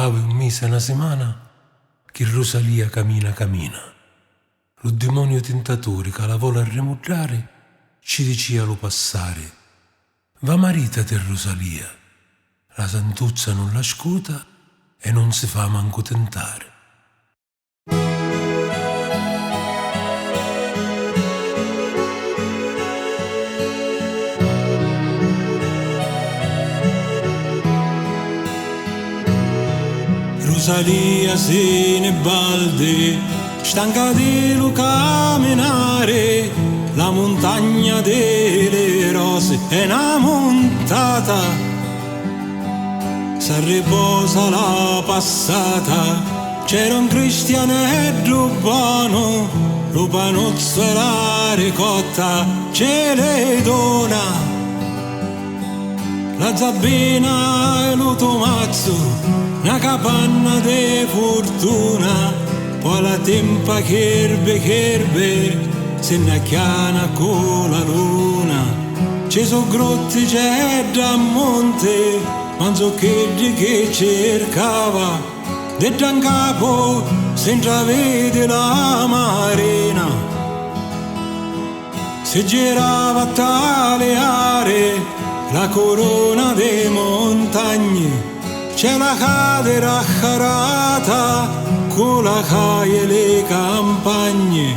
Ave un mese, una settimana, che Rosalia cammina. Lo demonio tentatore che la vuole remutrare ci diceva lo passare. Va marita te Rosalia, la santuzza non la scuta e non si fa manco tentare. Rosalia se ne balde, stanca di lo camminare, la montagna delle rose è una montata, si riposa la passata, c'era un cristianetto buono, lo panozzo e la ricotta ce le dona, la zabbina e lo tomazzo, una capanna di fortuna, poi la tempa cherbe, se ne chiana con la luna. Ci sono grotti, c'è da monte, ma so che cercava, de da capo, senza vedere la marina. Si girava a tale aree, la corona dei montagne, c'è la cadera carata, con la caie e le campagne,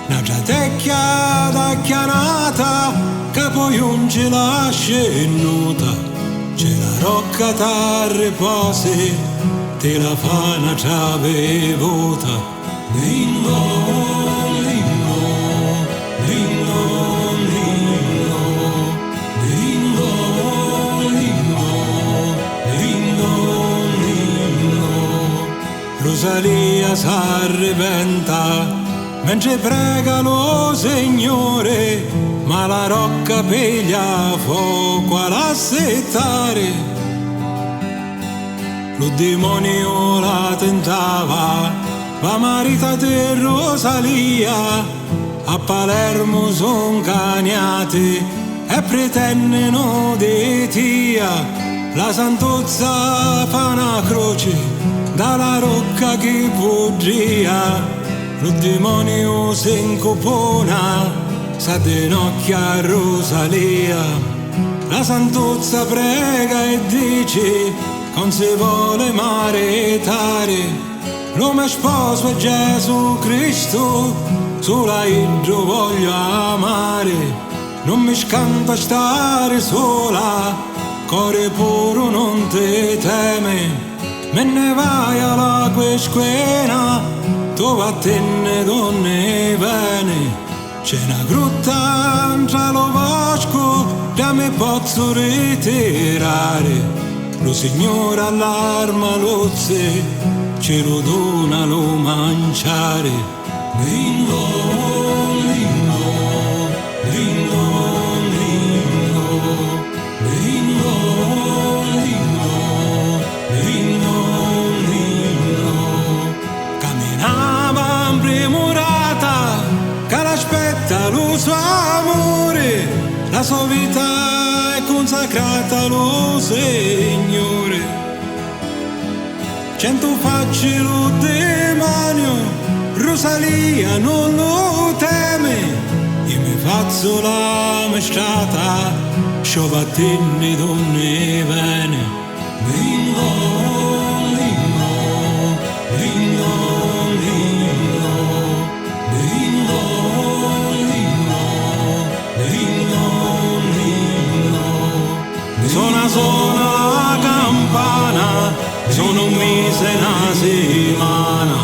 una giatecchia da chianata, che poi non ce la scenuta, c'è la rocca da repose, te la fa una trave vota. Rosalia s'arrepenta mentre prega lo Signore, ma la rocca piglia fuoco alla settare. Lo demonio la tentava, va marita di Rosalia, a Palermo son caniati e pretendono di tia, la santuzza fa una croce dalla rocca che poggia, lo demonio si incopona, sa denocchia a Rosalia, la santuzza prega e dice, non si vuole maritare, l'uomo sposo è Gesù Cristo, sola io voglio amare, non mi scanta stare sola, cuore puro non ti teme, me ne vai alla quesquena, tu vattene donne bene, c'è una grotta tra lo bosco, da me posso ritirare, lo Signore all'arma lozze, ce lo dona lo mangiare. Lindo, lindo, lindo, lindo, lindo, lindo, lindo, lindo. Camminava premurata, che l'aspetta lo suo amore, la sua vita è consacrata allo Signore. 100 facce lo demonio, Rosalia non lo teme, io mi faccio la mesciata, sciovattene donne bene. Lindo, lindo, lindo, lindo, lindo, lindo, lindo, lindo. Suona la campana, sono un mese e una settimana,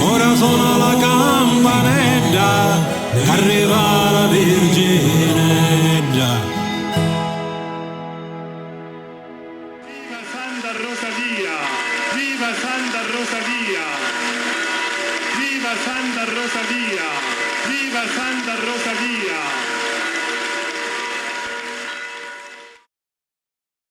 ora suona la campanella, arriva la Verginella. Viva Santa Rosalia! Viva Santa Rosalia! Viva Santa Rosalia! Viva Santa Rosalia!